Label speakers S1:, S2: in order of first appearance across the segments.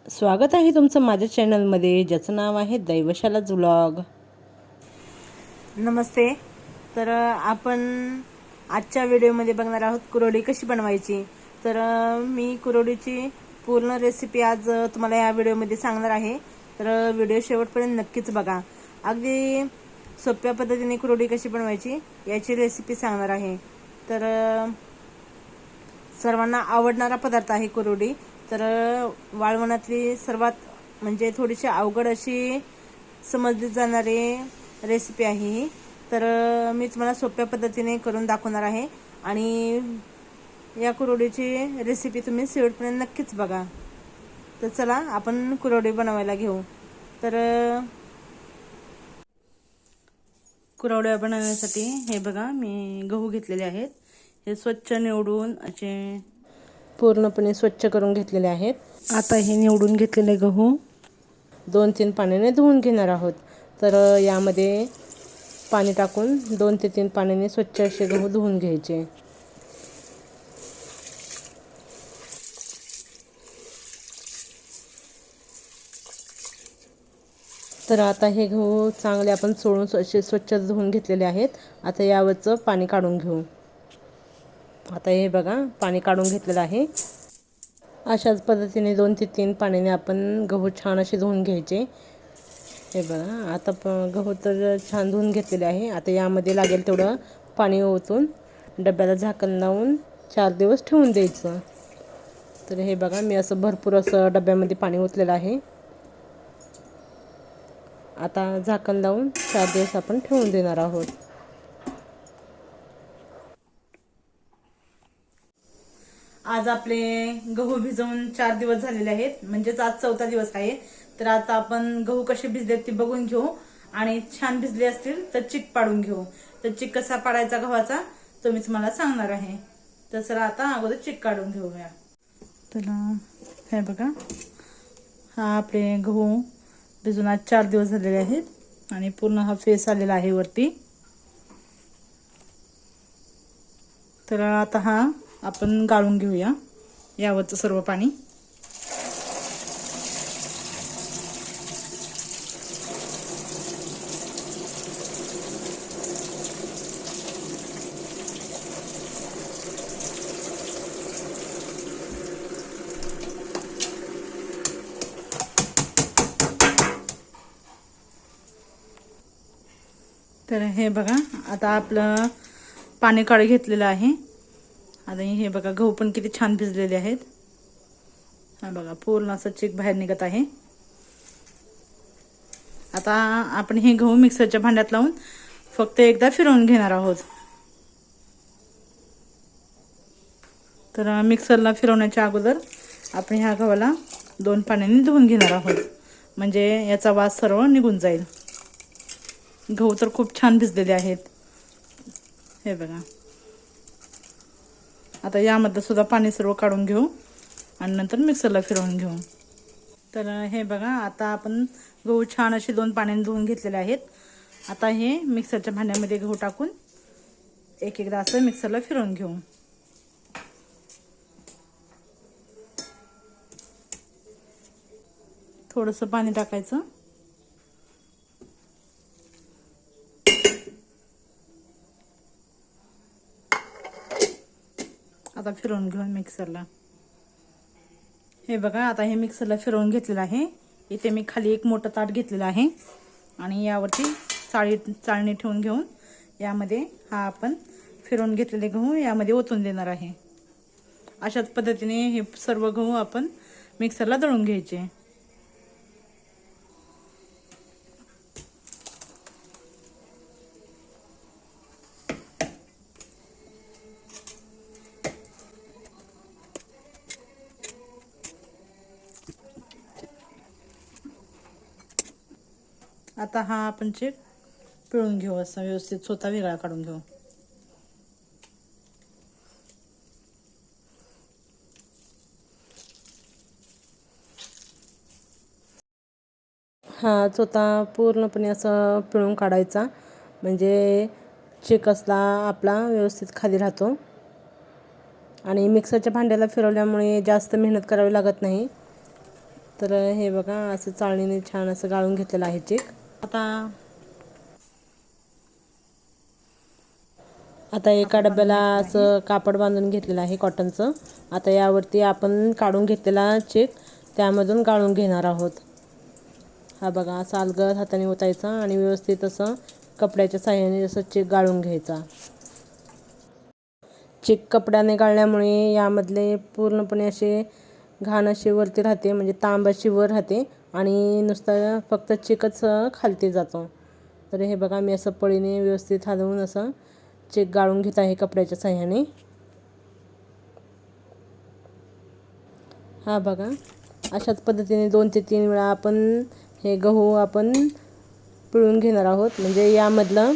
S1: स्वागत आहे तुमचं माझ्या चॅनलमध्ये, ज्याचं नाव आहे दैवशालाच व्लॉग.
S2: नमस्ते. तर आपण आजच्या व्हिडिओमध्ये बघणार आहोत कुरोडी कशी बनवायची. तर मी कुरोडीची पूर्ण रेसिपी आज तुम्हाला या व्हिडिओमध्ये सांगणार आहे. तर व्हिडिओ शेवटपर्यंत नक्कीच बघा. अगदी सोप्या पद्धतीने कुरोडी कशी बनवायची याची रेसिपी सांगणार आहे. तर सर्वांना आवडणारा पदार्थ आहे कुरोडी. तर वाळवणातली सर्वात म्हणजे थोडीशी अवघड अशी समजली जाणारी रेसिपी आहे ही. तर मी तुम्हाला सोप्या पद्धतीने करून दाखवणार आहे आणि या कुरोडीची रेसिपी तुम्ही शेवटपर्यंत नक्कीच बघा. तर चला आपण कुरोडी बनवायला घेऊ. तर कुरवड्या बनवण्यासाठी हे बघा मी गहू घेतलेले आहेत. हे स्वच्छ निवडून असे
S1: पूर्णपणे स्वच्छ करून घेतलेले आहेत.
S2: आता हे निवडून घेतलेले गहू
S1: 2-3 पाण्याने धुवून घेणार आहोत. तर यामध्ये पाणी टाकून 2 ते 3 पाण्याने स्वच्छ असे गहू धुवून घ्यायचे. तर आता हे गहू चांगले आपण चोळून असे स्वच्छ धुवून घेतलेले आहेत. आता यावरचं पाणी काढून घेऊ. आता हे बघा पाणी काढून घेतलेलं आहे. अशाच पद्धतीने 2 ते 3 पाण्याने आपण गहू छान असे धुवून घ्यायचे. हे बघा आता गहू तर छान धुवून घेतलेले आहे. आता यामध्ये लागेल तेवढं पाणी ओतून डब्याला झाकण लावून 4 दिवस ठेवून द्यायचं. तर हे बघा मी असं भरपूर असं डब्यामध्ये पाणी ओतलेलं आहे. आता झाकण लावून 4 दिवस आपण ठेवून देणार आहोत.
S2: आज आपले गहू भिजवून 4 दिवस झालेले आहेत, म्हणजेच आज 4था दिवस आहे. तर आता आपण गहू कसे भिजलेत ते बघून घेऊ आणि छान भिजले असतील तर चिक पाडून घेऊ. तर चिक कसा पाडायचा गव्हाचा तो मी तुम्हाला सांगणार आहे. तर चला आता अगोदर चिक काढून घेऊया. तर हे बघा हा आपले गहू भिजून आज 4 दिवस झालेले आहेत आणि पूर्ण हा फेस आलेला आहे वरती. तर आता हा आपण गाळून घेऊया यावरचं सर्व पाणी. तर हे बघा आता आपलं पाणी काढ घेतलेलं आहे. आता हे बघा गहू पण किती छान भिजलेले आहेत. हा बघा पूर्ण असं चिक बाहेर निघत आहे. आता आपण हे गहू मिक्सरच्या भांड्यात लावून फक्त एकदा फिरवून घेणार आहोत. तर मिक्सरला फिरवण्याच्या अगोदर आपण ह्या गव्हाला 2 पाण्याने धुवून घेणार आहोत, म्हणजे याचा वास सर्व निघून जाईल. गहू तर खूप छान भिजलेले आहेत. हे बघा आता यामध्ये सुद्धा पाणी सर्व काढून घेऊ आणि नंतर मिक्सरला फिरवून घेऊ. तर हे बघा आता आपण गहू छान असे 2 पाण्याने धुवून घेतलेले आहेत. आता हे मिक्सरच्या भांड्यामध्ये गहू टाकून एकदा असं मिक्सरला फिरवून घेऊ. थोडंसं पाणी टाकायचं. आता फिरवून घेऊ मिक्सरला. हे बघा आता हे मिक्सरला फिरवून घेतलेलं आहे. इथे मी खाली एक मोठं ताट घेतलेलं आहे आणि यावरती चाळणी ठेवून घेऊन यामध्ये हा आपण फिरवून घेतलेले गहू यामध्ये ओतून देणार आहे. अशाच पद्धतीने हे सर्व गहू आपण मिक्सरला दळून घ्यायचे. आता हा आपण चिक पिळून घेऊ, असं व्यवस्थित स्वतः वेगळा काढून घेऊ.
S1: हा चोथा पूर्णपणे असं पिळून काढायचा, म्हणजे चिक असला आपला व्यवस्थित खाली राहतो. आणि मिक्सरच्या भांड्याला फिरवल्यामुळे जास्त मेहनत करावी लागत नाही. तर हे बघा असं चाळणीने छान असं गाळून घेतलेलं आहे चिक. आता एका डब्याला असं कापड बांधून घेतलेलं आहे कॉटनचं. आता यावरती आपण काढून घेतलेला चिक त्यामधून गाळून घेणार आहोत. हा बघा असं अलगद हाताने ओतायचा आणि व्यवस्थित असं कपड्याच्या साहाय्याने असं चिक गाळून घ्यायचा. चिक कपड्याने गाळल्यामुळे यामधले पूर्णपणे असे घाण अशी वरती राहते, म्हणजे तांब अशी वर राहते आणि नुसतं फक्त चिकच खालती जातो. तर हे बघा मी असं पळीने व्यवस्थित हलवून असं चिक गाळून घेत आहे कपड्याच्या साहाय्याने. हा बघा अशाच पद्धतीने 2 ते 3 वेळा आपण हे गहू आपण पिळून घेणार आहोत, म्हणजे यामधलं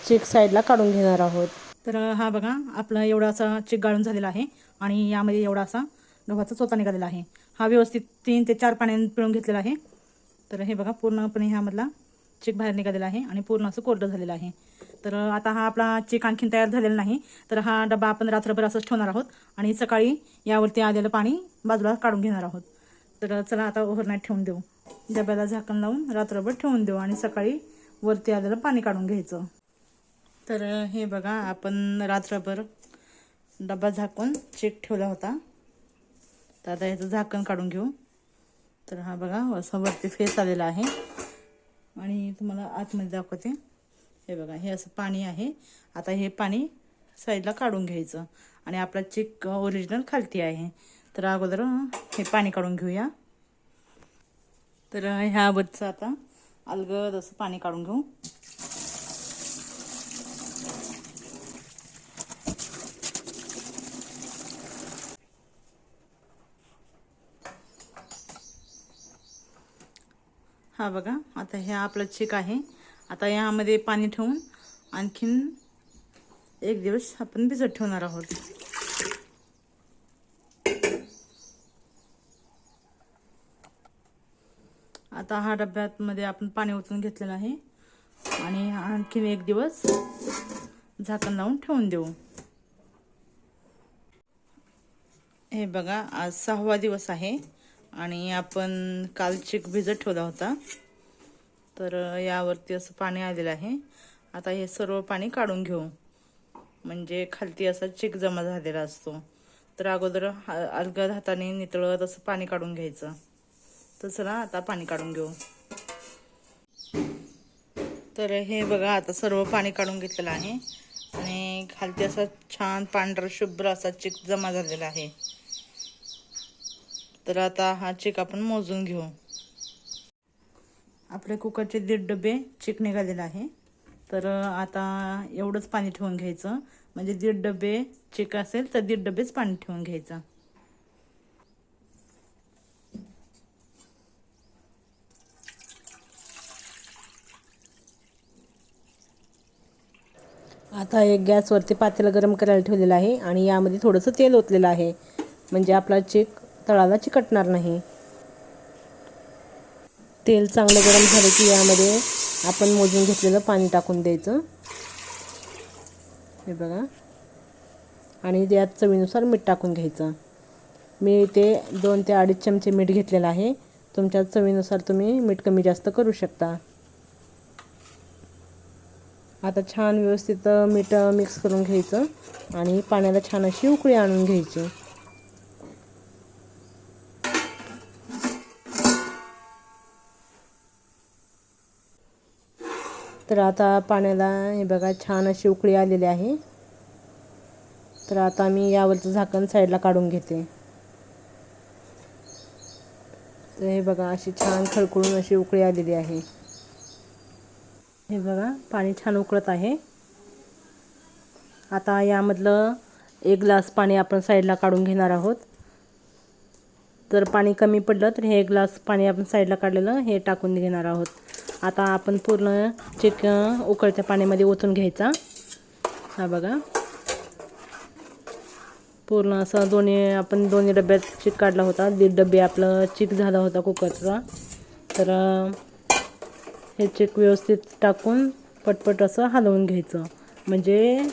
S1: चिक साईडला काढून घेणार आहोत.
S2: तर हा बघा आपला एवढा असा चिक गाळून झालेला आहे आणि यामध्ये एवढा असा गव्हाचा चोथा निघालेला आहे. हा व्यवस्थित 3 ते 4 पाण्याने पिळून घेतलेला आहे. तर हे बघा पूर्णपणे ह्यामधला चिक बाहेर निघालेला आहे आणि पूर्ण असं कोरडं झालेलं आहे. तर आता हा आपला चिक आणखीन तयार झालेला नाही, तर हा डबा आपण रात्रभर असंच ठेवणार आहोत आणि सकाळी यावरती आलेलं पाणी बाजूला काढून घेणार आहोत. तर चला आता ओव्हरनाईट ठेवून देऊ, डब्याला झाकण लावून रात्रभर ठेवून देऊ आणि सकाळी वरती आलेलं पाणी काढून घ्यायचं. तर हे बघा आपण रात्रभर डबा झाकून चिक ठेवला होता. तर आता ह्याचं झाकण काढून घेऊ. तर हा बघा असं वरती फेस आलेला आहे आणि तुम्हाला आतमध्ये दाखवते. हे बघा हे असं पाणी आहे. आता हे पाणी साईडला काढून घ्यायचं आणि आपला चिक ओरिजिनल खालती आहे. तर अगोदर हे पाणी काढून घेऊया. तर ह्यावरचं आता अलगद असं पाणी काढून घेऊ. हा बघा आता हे आपलं चिक आहे. आता यामध्ये पाणी ठेवून आणखीन 1 दिवस आपण भिजत ठेवणार आहोत. आता हा डब्यामध्ये आपण पाणी ओतून घेतलेलं आहे आणि आणखीन 1 दिवस झाकण लावून ठेवून देऊ. हे बघा आज 6वा दिवस आहे आणि आपण काल चिक भिजत ठेवला होता. तर यावरती असं पाणी आलेलं आहे. आता हे सर्व पाणी काढून घेऊ, म्हणजे खालती असा चिक जमा झालेला असतो. तर अगोदर अलगद हाताने नितळत असं पाणी काढून घ्यायचं. तर चला आता पाणी काढून घेऊ. तर हे बघा आता सर्व पाणी काढून घेतलेलं आहे आणि खालती असा छान पांढरा शुभ्र असा चिक जमा झालेला आहे. तर आता हा चिक आपण मोजून घेऊ. आपले कुकरचे 1.5 डबे चिक निघालेला आहे. तर आता एवढंच पाणी ठेवून घ्यायचं, म्हणजे 1.5 डबे चिक असेल तर 1.5 डबेच पाणी ठेवून घ्यायचं.
S1: आता एक गॅसवरती पातेलं गरम करायला ठेवलेलं आहे आणि यामध्ये थोडंसं तेल ओतलेलं आहे, म्हणजे आपला चिक तळाला चिकटणार नाही. तेल चांगलं गरम झालं की यामध्ये आपण मोजून घेतलेलं पाणी टाकून द्यायचं. हे बघा आणि त्यात चवीनुसार मीठ टाकून घ्यायचं. मी ते 2 ते 2.5 चमचे मीठ घेतलेलं आहे. तुमच्या चवीनुसार तुम्ही मीठ कमी जास्त करू शकता. आता छान व्यवस्थित मीठ मिक्स करून घ्यायचं आणि पाण्याला छान अशी उकळी आणून घ्यायची. तर आता पाण्याला हे बघा छान अशी उकळी आलेली आहे. तर आता मी यावरचं झाकण साईडला काढून घेते. तर हे बघा अशी छान खळखळून अशी उकळी आलेली आहे. हे बघा पाणी छान उकळत आहे. आता यामधलं 1 ग्लास पाणी आपण साईडला काढून घेणार आहोत. जर पाणी कमी पडलं तर हे 1 ग्लास पाणी आपण साईडला काढलेलं हे टाकून घेणार आहोत. आता आपण पूर्ण चिक उकळत्या पाण्यामध्ये ओतून घ्यायचा. हा बघा पूर्ण असं दोन्ही डब्यात चिक काढला होता. 1.5 डबे आपलं चिक झाला होता कुकरचा. तर हे चिक व्यवस्थित टाकून पटपट असं हलवून घ्यायचं, म्हणजे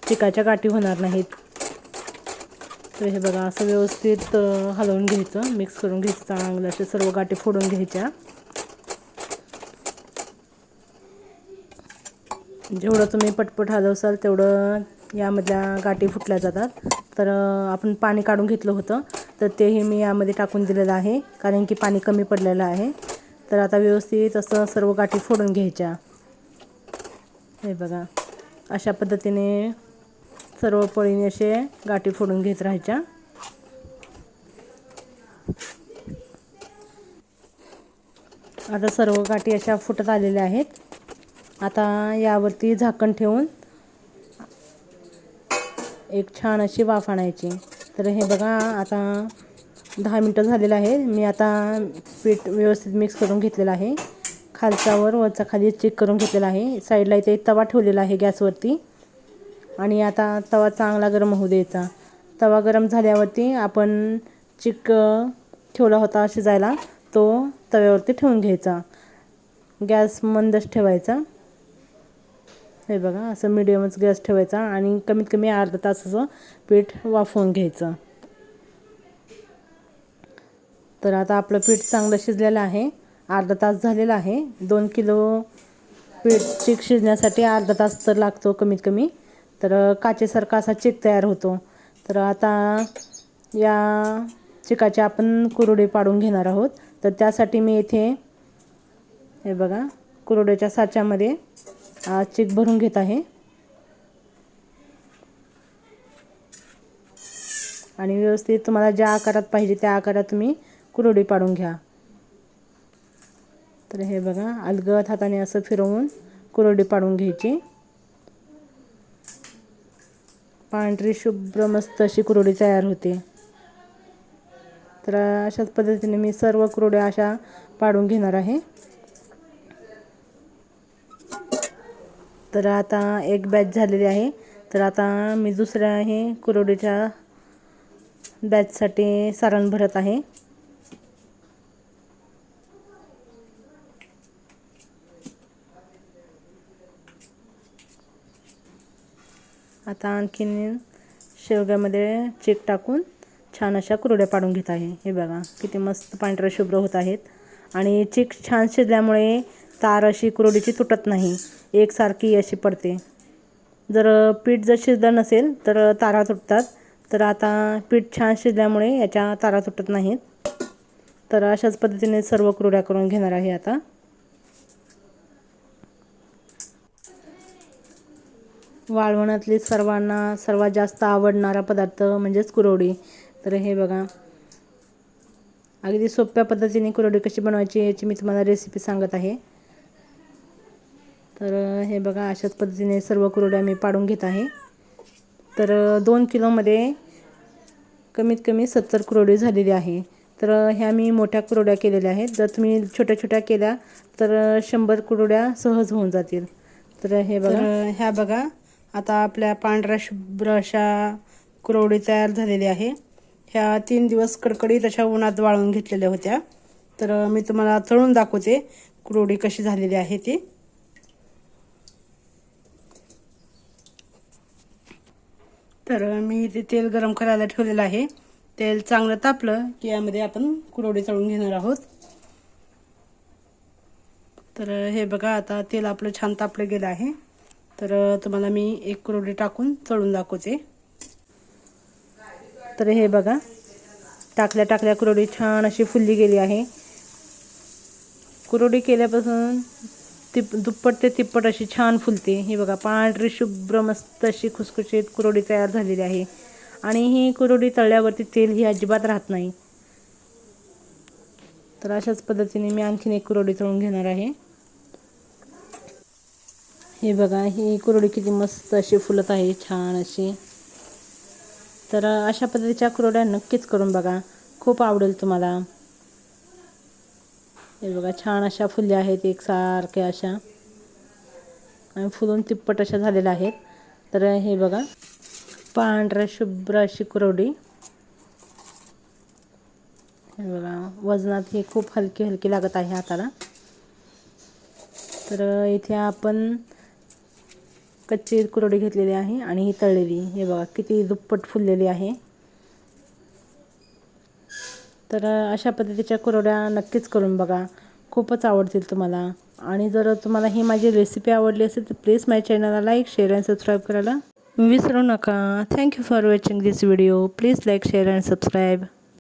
S1: चिकाच्या गाठी होणार नाहीत. तर हे बघा असं व्यवस्थित हलवून घ्यायचं, मिक्स करून घ्यायचं चांगलं, असे सर्व गाठी फोडून घ्यायच्या. जेवढं तुम्ही पटपट हलवसाल तेवढं यामधल्या गाठी फुटल्या जातात. तर आपण पाणी काढून घेतलं होतं, तर तेही मी यामध्ये टाकून दिलेलं आहे, कारण की पाणी कमी पडलेलं आहे. तर आता व्यवस्थित असं सर्व गाठी फोडून घ्यायच्या. हे बघा अशा पद्धतीने सर्व पळीने असे गाठी फोडून घेत राहायच्या. आता सर्व गाठी अशा फुटत आलेल्या आहेत. आता यावरती झाकण ठेवून एक छान अशी वाफ आणायची. तर हे बघा आता 10 मिनटं झालेलं आहे. मी आता पीठ व्यवस्थित मिक्स करून घेतलेलं आहे. खालच्यावर वरचा खाली चेक करून घेतलेला आहे. साईडला इथे तवा ठेवलेला आहे गॅसवरती. आणि आता तवा चांगला गरम होऊ द्यायचा. तवा गरम झाल्यावरती आपण चिक ठेवला होता शिजायला, तो तव्यावरती ठेवून घ्यायचा. गॅस मंदच ठेवायचा. हे बघा असं मिडियमच गॅस ठेवायचा आणि कमीत कमी अर्धा तासाचं पीठ वाफवून घ्यायचं. तर आता आपलं पीठ चांगलं शिजलेलं आहे. अर्धा तास झालेला आहे. 2 किलो पीठ चिक शिजण्यासाठी अर्धा तास तर लागतो कमीत कमी. तर काचेसारखा असा चिक तयार होतो. तर आता या चिकाची आपण कुरडे पाडून घेणार आहोत. तर त्यासाठी मी इथे हे बघा कुरड्याच्या साच्यामध्ये चिक भरून घेत आहे. आणि व्यवस्थित तुम्हाला ज्या आकारात पाहिजे त्या आकारात तुम्ही कुरडे पाडून घ्या. तर हे बघा अलगद हाताने असं फिरवून कुरडे पाडून घ्यायची. पांढरी शुभ्र मस्त अशी कुरडी तयार होते. तर अशाच पद्धतीने मी सर्व कुरड्या अशा पाडून घेणार आहे. तर आता एक बॅच झालेली आहे. तर आता मी दुसऱ्या कुरडीच्या बॅचसाठी सारण भरत आहे. आता आणखीन शेवग्यामध्ये चीक टाकून छान अशा कुरड्या पाडून घेत आहे. हे बघा किती मस्त पांढऱ्या शुभ्र होत आहेत. आणि चीक छान शिजल्यामुळे तार अशी कुरडीची तुटत नाही, एकसारखी अशी पडते. जर पीठ जर शिजलं नसेल तर तारा तुटतात. तर आता पीठ छान शिजल्यामुळे याच्या तारा तुटत नाहीत. तर अशाच पद्धतीने सर्व कुरड्या करून घेणार आहे आता. वाळवणातली सर्वांना सर्वात जास्त आवडणारा पदार्थ म्हणजेच कुरवडी. तर हे बघा अगदी सोप्या पद्धतीने कुरवडी कशी बनवायची याची मी तुम्हाला रेसिपी सांगत आहे. तर हे बघा अशाच पद्धतीने सर्व कुरवड्या मी पाडून घेत आहे. तर 2 किलोमध्ये कमीत कमी 70 कुरवडी झालेली आहे. तर ह्या मी मोठ्या कुरवड्या केलेल्या आहेत. जर तुम्ही छोट्या छोट्या केल्या तर 100 कुरवड्या सहज होऊन जातील. तर हे बघा ह्या बघा आता आपल्या पांढऱ्या शुभ्र अशा कुरवडी तयार झालेली आहे. ह्या 3 दिवस कडकडीत अशा उन्हात वाळून घेतलेल्या होत्या. तर मी तुम्हाला तळून दाखवते कुरवडी कशी झालेली आहे ती. तर मी इथे तेल गरम करायला ठेवलेलं आहे. तेल चांगलं तापलं की यामध्ये आपण कुरवडी तळून घेणार आहोत. तर हे बघा आता तेल आपलं छान तापलं गेलं आहे. तर तुम्हाला मी एक कुरवडी टाकून तळून दाखवते. तर हे बघा टाकल्या कुरवडी छान अशी फुलली गेली आहे. कुरवडी केल्यापासून दुप्पट ते तिप्पट अशी छान फुलते. ही बघा पांढरी शुभ्र मस्त अशी खुसखुशीत कुरवडी तयार झालेली आहे. आणि ही कुरवडी तळल्यावरती तेल ही अजिबात राहत नाही. तर अशाच पद्धतीने मी आणखीन एक कुरवडी तळून घेणार आहे. हे बघा ही कुरवडी किती मस्त अशी फुलत आहे छान अशी. तर अशा पद्धतीच्या कुरवड्या नक्कीच करून बघा, खूप आवडेल तुम्हाला. हे बघा छान अशा फुलल्या आहेत एकसारख्या अशा आणि फुलून तिप्पट अशा झालेल्या आहेत. तर हे बघा पांढऱ्या शुभ्र अशी कुरवडी. हे बघा वजनात ही खूप हलकी लागत आहे हाताला. तर इथे आपण कच्ची कुरवडी घेतलेली आहे आणि ही तळलेली. हे बघा किती दुप्पट फुललेली आहे. तर अशा पद्धतीच्या कुरवड्या नक्कीच करून बघा, खूपच आवडतील तुम्हाला. आणि जर तुम्हाला ही माझी रेसिपी आवडली असेल तर प्लीज माझ्या चॅनलला लाईक, शेअर अँड सबस्क्राईब करायला विसरू नका. Thank you for watching this video. Please like, share and subscribe.